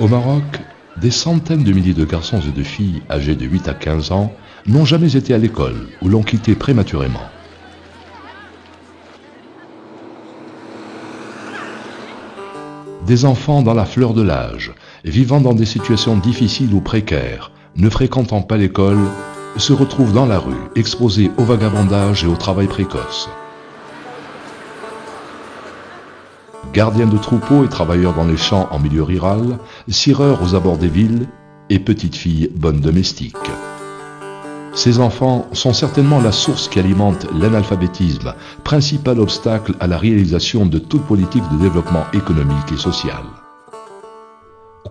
Maroc, des centaines de milliers de garçons et de filles âgés de 8 à 15 ans n'ont jamais été à l'école ou l'ont quitté prématurément. Des enfants dans la fleur de l'âge, vivant dans des situations difficiles ou précaires, ne fréquentant pas l'école, se retrouvent dans la rue, exposés au vagabondage et au travail précoce. Gardiens de troupeaux et travailleurs dans les champs en milieu rural, cireurs aux abords des villes et petites filles bonnes domestiques. Ces enfants sont certainement la source qui alimente l'analphabétisme, principal obstacle à la réalisation de toute politique de développement économique et social.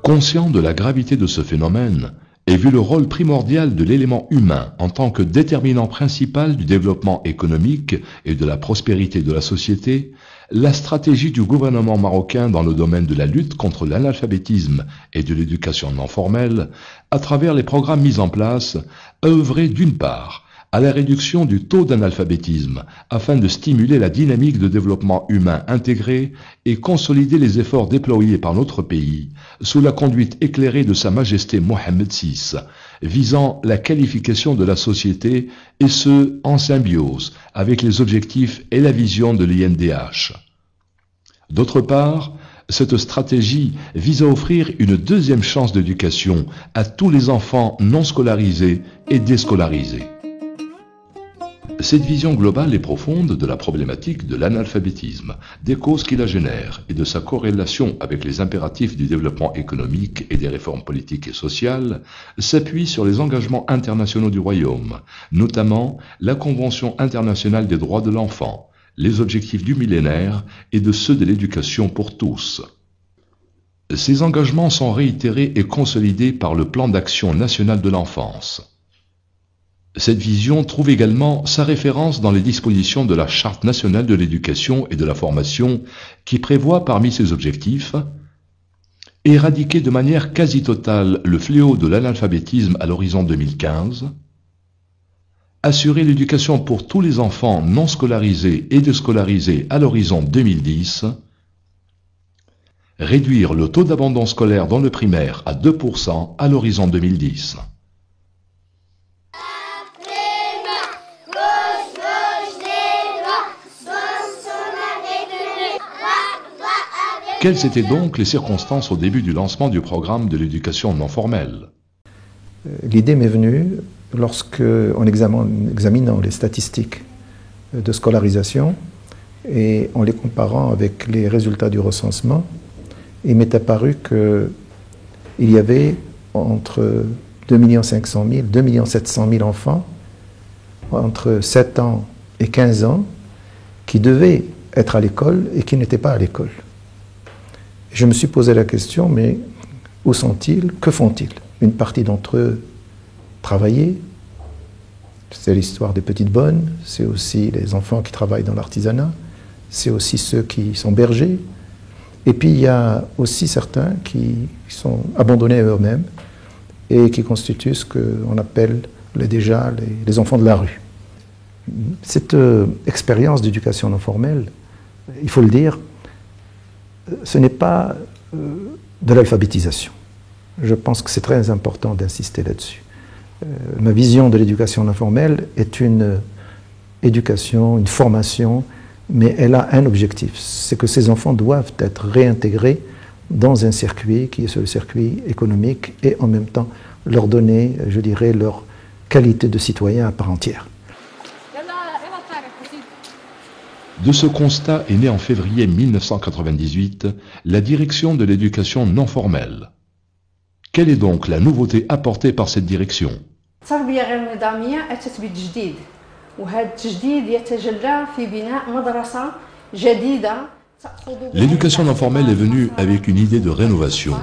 Conscient de la gravité de ce phénomène, et vu le rôle primordial de l'élément humain en tant que déterminant principal du développement économique et de la prospérité de la société, la stratégie du gouvernement marocain dans le domaine de la lutte contre l'analphabétisme et de l'éducation non formelle, à travers les programmes mis en place, a œuvré d'une part à la réduction du taux d'analphabétisme afin de stimuler la dynamique de développement humain intégré et consolider les efforts déployés par notre pays sous la conduite éclairée de Sa Majesté Mohammed VI, visant la qualification de la société et ce, en symbiose avec les objectifs et la vision de l'INDH. D'autre part, cette stratégie vise à offrir une deuxième chance d'éducation à tous les enfants non scolarisés et déscolarisés. Cette vision globale et profonde de la problématique de l'analphabétisme, des causes qui la génèrent et de sa corrélation avec les impératifs du développement économique et des réformes politiques et sociales s'appuie sur les engagements internationaux du Royaume, notamment la Convention internationale des droits de l'enfant, les objectifs du millénaire et de ceux de l'éducation pour tous. Ces engagements sont réitérés et consolidés par le Plan d'action national de l'enfance. Cette vision trouve également sa référence dans les dispositions de la Charte nationale de l'éducation et de la formation qui prévoit parmi ses objectifs éradiquer de manière quasi totale le fléau de l'analphabétisme à l'horizon 2015, assurer l'éducation pour tous les enfants non scolarisés et déscolarisés à l'horizon 2010, réduire le taux d'abandon scolaire dans le primaire à 2% à l'horizon 2010. Quelles étaient donc les circonstances au début du lancement du programme de l'éducation non formelle? L'idée m'est venue lorsque, en examinant les statistiques de scolarisation et en les comparant avec les résultats du recensement, il m'est apparu qu'il y avait entre 2 500 000 et 2 700 000 enfants entre 7 ans et 15 ans qui devaient être à l'école et qui n'étaient pas à l'école. Je me suis posé la question, mais où sont-ils? Que font-ils? Une partie d'entre eux travaillaient, c'est l'histoire des petites bonnes, c'est aussi les enfants qui travaillent dans l'artisanat, c'est aussi ceux qui sont bergers, et puis il y a aussi certains qui sont abandonnés à eux-mêmes et qui constituent ce qu'on appelle déjà les enfants de la rue. Cette expérience d'éducation non formelle, il faut le dire, ce n'est pas de l'alphabétisation. Je pense que c'est très important d'insister là-dessus. Ma vision de l'éducation non formelle est une éducation, une formation, mais elle a un objectif, c'est que ces enfants doivent être réintégrés dans un circuit qui est le circuit économique et en même temps leur donner, je dirais, leur qualité de citoyen à part entière. De ce constat est née en février 1998 la direction de l'éducation non formelle. Quelle est donc la nouveauté apportée par cette direction? L'éducation non formelle est venue avec une idée de rénovation.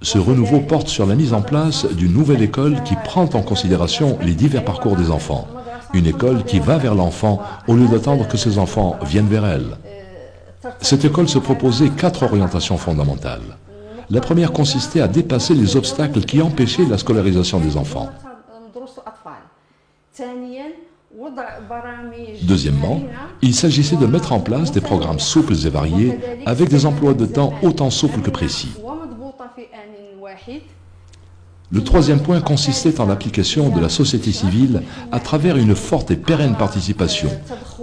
Ce renouveau porte sur la mise en place d'une nouvelle école qui prend en considération les divers parcours des enfants. Une école qui va vers l'enfant au lieu d'attendre que ses enfants viennent vers elle. Cette école se proposait 4 orientations fondamentales. La première consistait à dépasser les obstacles qui empêchaient la scolarisation des enfants. Deuxièmement, il s'agissait de mettre en place des programmes souples et variés avec des emplois de temps autant souples que précis. Le troisième point consistait en l'application de la société civile à travers une forte et pérenne participation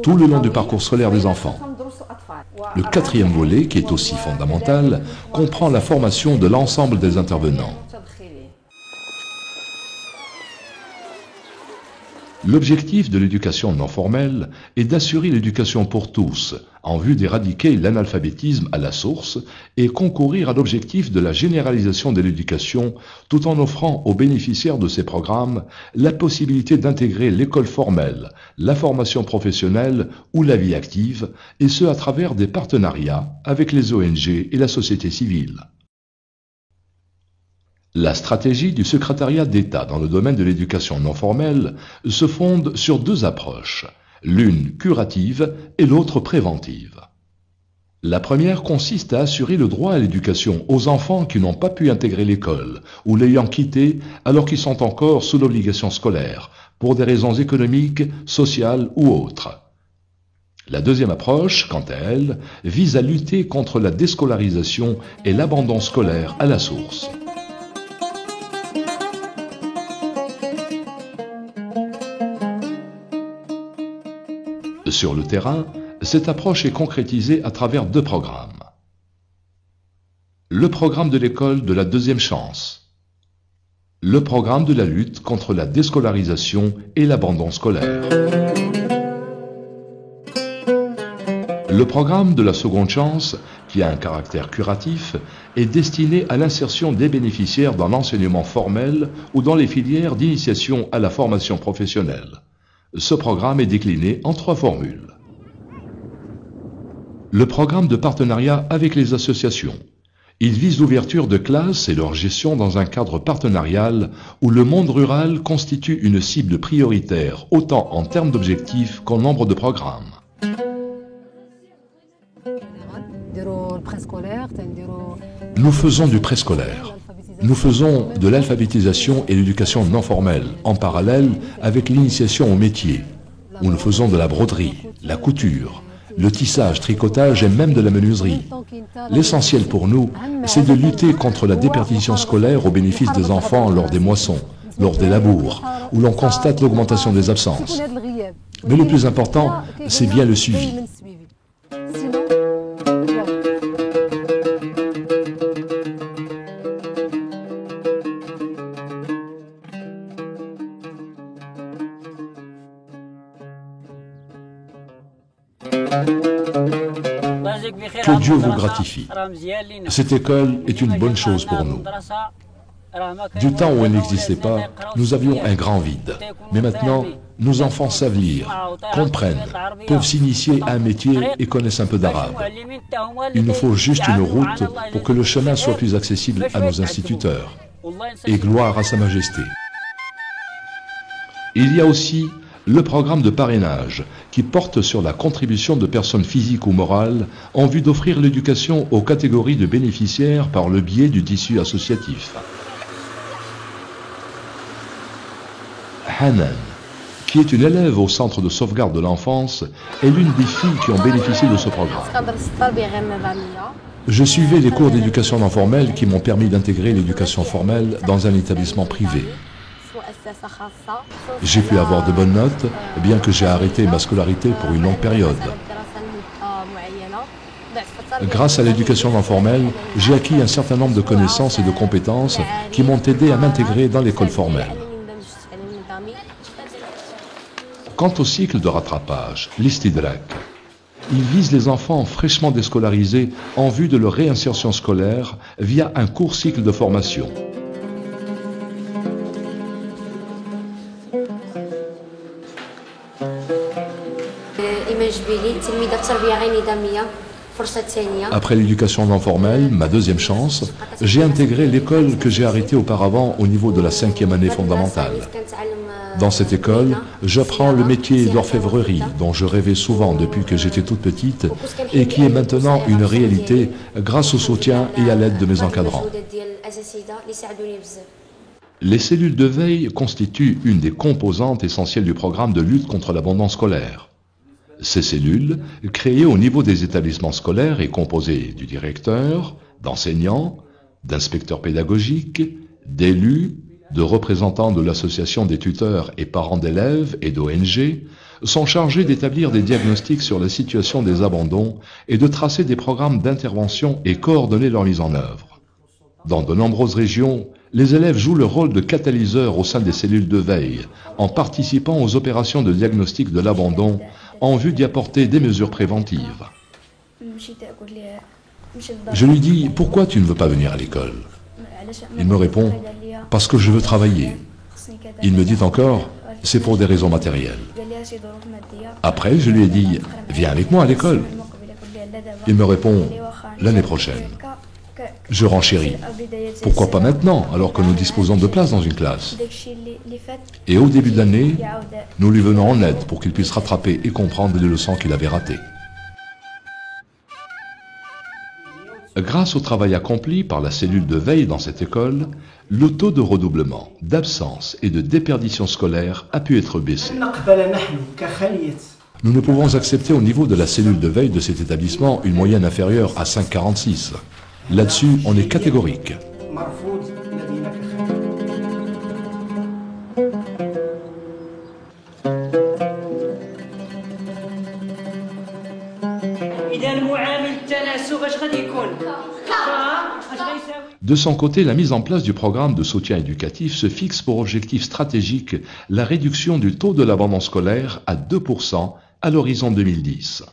tout le long du parcours scolaire des enfants. Le quatrième volet, qui est aussi fondamental, comprend la formation de l'ensemble des intervenants. L'objectif de l'éducation non formelle est d'assurer l'éducation pour tous, en vue d'éradiquer l'analphabétisme à la source et concourir à l'objectif de la généralisation de l'éducation, tout en offrant aux bénéficiaires de ces programmes la possibilité d'intégrer l'école formelle, la formation professionnelle ou la vie active, et ce à travers des partenariats avec les ONG et la société civile. La stratégie du secrétariat d'État dans le domaine de l'éducation non formelle se fonde sur deux approches, l'une curative et l'autre préventive. La première consiste à assurer le droit à l'éducation aux enfants qui n'ont pas pu intégrer l'école ou l'ayant quittée alors qu'ils sont encore sous l'obligation scolaire, pour des raisons économiques, sociales ou autres. La deuxième approche, quant à elle, vise à lutter contre la déscolarisation et l'abandon scolaire à la source. Sur le terrain, cette approche est concrétisée à travers deux programmes. Le programme de l'école de la deuxième chance. Le programme de la lutte contre la déscolarisation et l'abandon scolaire. Le programme de la seconde chance, qui a un caractère curatif, est destiné à l'insertion des bénéficiaires dans l'enseignement formel ou dans les filières d'initiation à la formation professionnelle. Ce programme est décliné en trois formules. Le programme de partenariat avec les associations. Il vise l'ouverture de classes et leur gestion dans un cadre partenarial où le monde rural constitue une cible prioritaire, autant en termes d'objectifs qu'en nombre de programmes. Nous faisons du préscolaire. Nous faisons de l'alphabétisation et l'éducation non formelle, en parallèle avec l'initiation au métier, où nous faisons de la broderie, la couture, le tissage, tricotage et même de la menuiserie. L'essentiel pour nous, c'est de lutter contre la déperdition scolaire au bénéfice des enfants lors des moissons, lors des labours, où l'on constate l'augmentation des absences. Mais le plus important, c'est bien le suivi. Que Dieu vous gratifie. Cette école est une bonne chose pour nous. Du temps où elle n'existait pas, nous avions un grand vide. Mais maintenant, nos enfants savent lire, comprennent, peuvent s'initier à un métier et connaissent un peu d'arabe. Il nous faut juste une route pour que le chemin soit plus accessible à nos instituteurs. Et gloire à Sa Majesté. Il y a aussi le programme de parrainage, qui porte sur la contribution de personnes physiques ou morales en vue d'offrir l'éducation aux catégories de bénéficiaires par le biais du tissu associatif. Hanan, qui est une élève au centre de sauvegarde de l'enfance, est l'une des filles qui ont bénéficié de ce programme. Je suivais les cours d'éducation non formelle qui m'ont permis d'intégrer l'éducation formelle dans un établissement privé. J'ai pu avoir de bonnes notes, bien que j'ai arrêté ma scolarité pour une longue période. Grâce à l'éducation non formelle, j'ai acquis un certain nombre de connaissances et de compétences qui m'ont aidé à m'intégrer dans l'école formelle. Quant au cycle de rattrapage, l'Istidrak, il vise les enfants fraîchement déscolarisés en vue de leur réinsertion scolaire via un court cycle de formation. Après l'éducation non formelle, ma deuxième chance, j'ai intégré l'école que j'ai arrêtée auparavant au niveau de la 5e année fondamentale. Dans cette école, j'apprends le métier d'orfèvrerie dont je rêvais souvent depuis que j'étais toute petite et qui est maintenant une réalité grâce au soutien et à l'aide de mes encadrants. Les cellules de veille constituent une des composantes essentielles du programme de lutte contre l'abandon scolaire. Ces cellules, créées au niveau des établissements scolaires et composées du directeur, d'enseignants, d'inspecteurs pédagogiques, d'élus, de représentants de l'association des tuteurs et parents d'élèves et d'ONG sont chargés d'établir des diagnostics sur la situation des abandons et de tracer des programmes d'intervention et coordonner leur mise en œuvre. Dans de nombreuses régions, les élèves jouent le rôle de catalyseurs au sein des cellules de veille, en participant aux opérations de diagnostic de l'abandon en vue d'y apporter des mesures préventives. Je lui dis « Pourquoi tu ne veux pas venir à l'école ?» Il me répond « Parce que je veux travailler ». Il me dit encore « C'est pour des raisons matérielles ». Après, je lui ai dit « Viens avec moi à l'école ». Il me répond « L'année prochaine ». Je renchéris. Pourquoi pas maintenant, alors que nous disposons de place dans une classe? Et au début de l'année, nous lui venons en aide pour qu'il puisse rattraper et comprendre les leçons qu'il avait ratées. Grâce au travail accompli par la cellule de veille dans cette école, le taux de redoublement, d'absence et de déperdition scolaire a pu être baissé. Nous ne pouvons accepter au niveau de la cellule de veille de cet établissement une moyenne inférieure à 5,46. Là-dessus, on est catégorique. De son côté, la mise en place du programme de soutien éducatif se fixe pour objectif stratégique la réduction du taux de l'abandon scolaire à 2% à l'horizon 2010.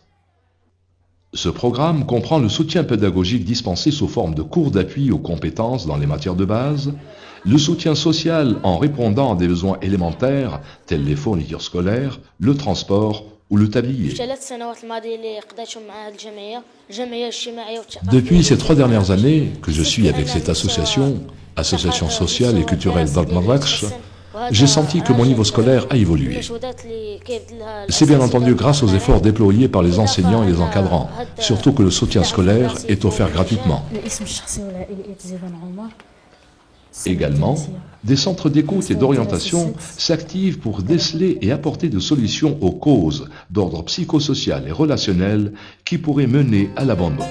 Ce programme comprend le soutien pédagogique dispensé sous forme de cours d'appui aux compétences dans les matières de base, le soutien social en répondant à des besoins élémentaires tels les fournitures scolaires, le transport ou le tablier. Depuis ces 3 dernières années que je suis avec cette association sociale et culturelle d'Al-Marrakech, j'ai senti que mon niveau scolaire a évolué. C'est bien entendu grâce aux efforts déployés par les enseignants et les encadrants, surtout que le soutien scolaire est offert gratuitement. Également, des centres d'écoute et d'orientation s'activent pour déceler et apporter des solutions aux causes d'ordre psychosocial et relationnel qui pourraient mener à l'abandon.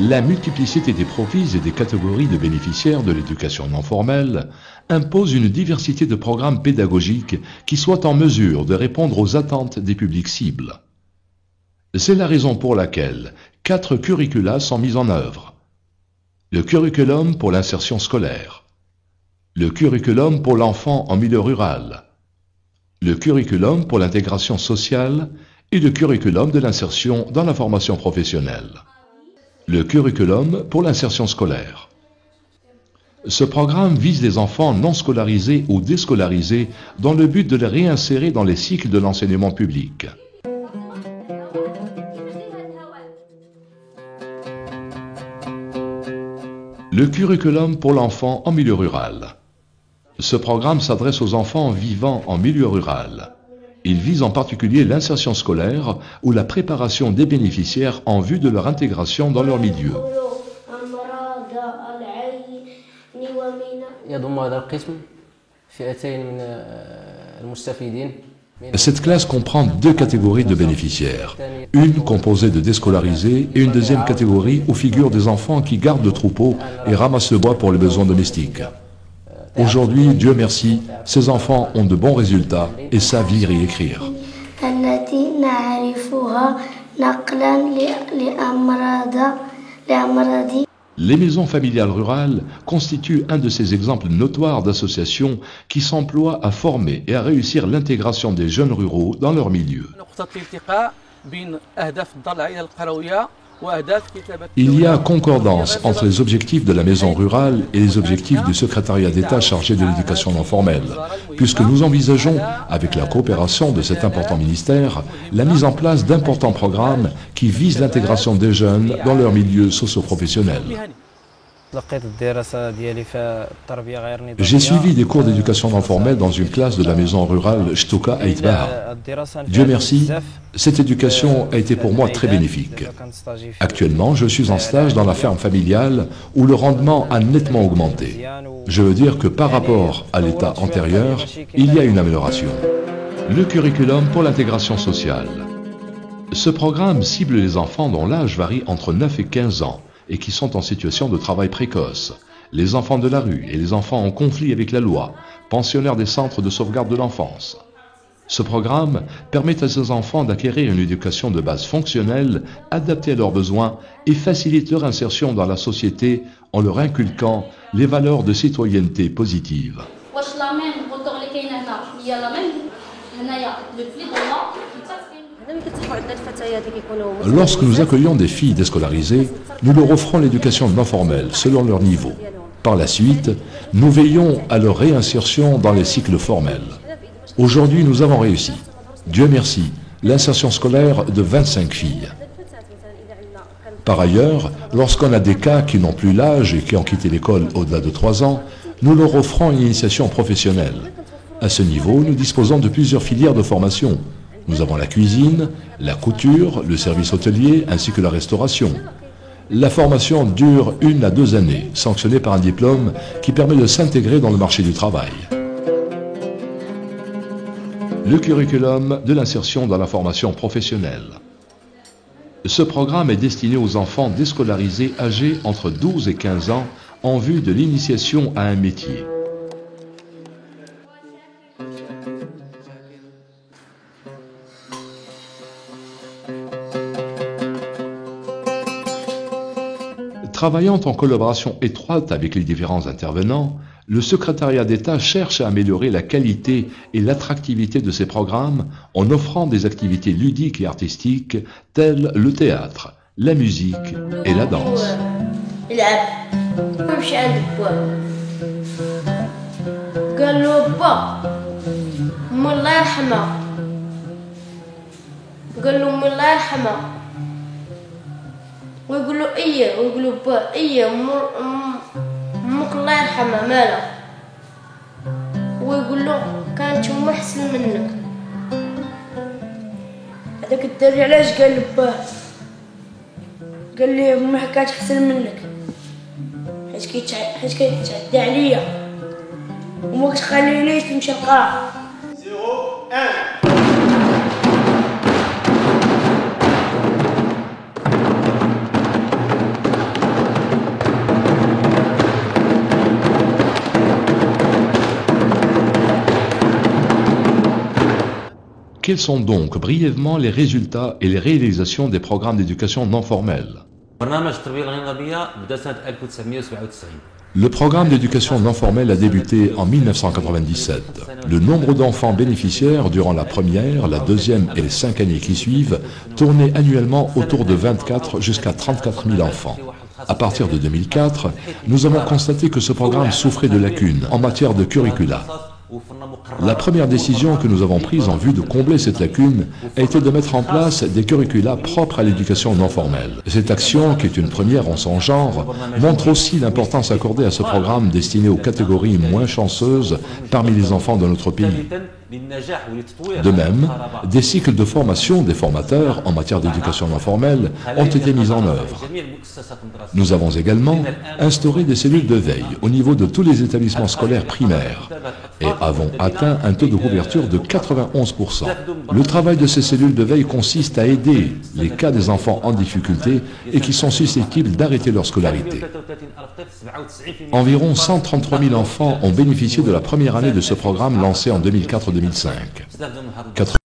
La multiplicité des profils et des catégories de bénéficiaires de l'éducation non formelle impose une diversité de programmes pédagogiques qui soient en mesure de répondre aux attentes des publics cibles. C'est la raison pour laquelle 4 curricula sont mis en œuvre. Le curriculum pour l'insertion scolaire, le curriculum pour l'enfant en milieu rural, le curriculum pour l'intégration sociale et le curriculum de l'insertion dans la formation professionnelle. Le curriculum pour l'insertion scolaire. Ce programme vise les enfants non scolarisés ou déscolarisés dans le but de les réinsérer dans les cycles de l'enseignement public. Le curriculum pour l'enfant en milieu rural. Ce programme s'adresse aux enfants vivant en milieu rural. Il vise en particulier l'insertion scolaire ou la préparation des bénéficiaires en vue de leur intégration dans leur milieu. Cette classe comprend 2 catégories de bénéficiaires. Une composée de déscolarisés et une deuxième catégorie où figurent des enfants qui gardent le troupeau et ramassent le bois pour les besoins domestiques. Aujourd'hui, Dieu merci, ces enfants ont de bons résultats et savent lire et écrire. Les maisons familiales rurales constituent un de ces exemples notoires d'associations qui s'emploient à former et à réussir l'intégration des jeunes ruraux dans leur milieu. Il y a concordance entre les objectifs de la maison rurale et les objectifs du secrétariat d'État chargé de l'éducation non formelle, puisque nous envisageons, avec la coopération de cet important ministère, la mise en place d'importants programmes qui visent l'intégration des jeunes dans leur milieu socio-professionnel. J'ai suivi des cours d'éducation non formelle dans une classe de la maison rurale Shtouka à Itbar. Dieu merci, Cette éducation a été pour moi très bénéfique. Actuellement, je suis en stage dans la ferme familiale où le rendement a nettement augmenté. Je veux dire que par rapport à l'état antérieur, il y a une amélioration. Le curriculum pour l'intégration sociale. Ce programme cible les enfants dont l'âge varie entre 9 et 15 ans et qui sont en situation de travail précoce, les enfants de la rue et les enfants en conflit avec la loi, pensionnaires des centres de sauvegarde de l'enfance. Ce programme permet à ces enfants d'acquérir une éducation de base fonctionnelle, adaptée à leurs besoins et facilite leur insertion dans la société en leur inculquant les valeurs de citoyenneté positive. Lorsque nous accueillons des filles déscolarisées, nous leur offrons l'éducation non formelle selon leur niveau. Par la suite, nous veillons à leur réinsertion dans les cycles formels. Aujourd'hui, nous avons réussi, Dieu merci, l'insertion scolaire de 25 filles. Par ailleurs, lorsqu'on a des cas qui n'ont plus l'âge et qui ont quitté l'école au-delà de 3 ans, nous leur offrons une initiation professionnelle. À ce niveau, nous disposons de plusieurs filières de formation. Nous avons la cuisine, la couture, le service hôtelier ainsi que la restauration. La formation dure 1 à 2 années, sanctionnée par un diplôme qui permet de s'intégrer dans le marché du travail. Le curriculum de l'insertion dans la formation professionnelle. Ce programme est destiné aux enfants déscolarisés âgés entre 12 et 15 ans en vue de l'initiation à un métier. Travaillant en collaboration étroite avec les différents intervenants, le secrétariat d'État cherche à améliorer la qualité et l'attractivité de ces programmes en offrant des activités ludiques et artistiques telles le théâtre, la musique et la danse. ويقول له ايه ويقول له با ايه امك الله يرحمها مالها ويقول له كانت امي احسن منك هذاك الدري علاش قال له باه قال لي امي كانت احسن منك حيت كتعدي عليا وما كتخلينيش نمشي نقرا 0-1. Quels sont donc brièvement les résultats et les réalisations des programmes d'éducation non formelle? Le programme d'éducation non formelle a débuté en 1997. Le nombre d'enfants bénéficiaires durant la première, la deuxième et les 5 années qui suivent tournait annuellement autour de 24 jusqu'à 34 000 enfants. À partir de 2004, nous avons constaté que ce programme souffrait de lacunes en matière de curricula. La première décision que nous avons prise en vue de combler cette lacune a été de mettre en place des curricula propres à l'éducation non formelle. Cette action, qui est une première en son genre, montre aussi l'importance accordée à ce programme destiné aux catégories moins chanceuses parmi les enfants de notre pays. De même, des cycles de formation des formateurs en matière d'éducation non formelle ont été mis en œuvre. Nous avons également instauré des cellules de veille au niveau de tous les établissements scolaires primaires et avons atteint un taux de couverture de 91%. Le travail de ces cellules de veille consiste à aider les cas des enfants en difficulté et qui sont susceptibles d'arrêter leur scolarité. Environ 133 000 enfants ont bénéficié de la première année de ce programme lancé en 2004-2005.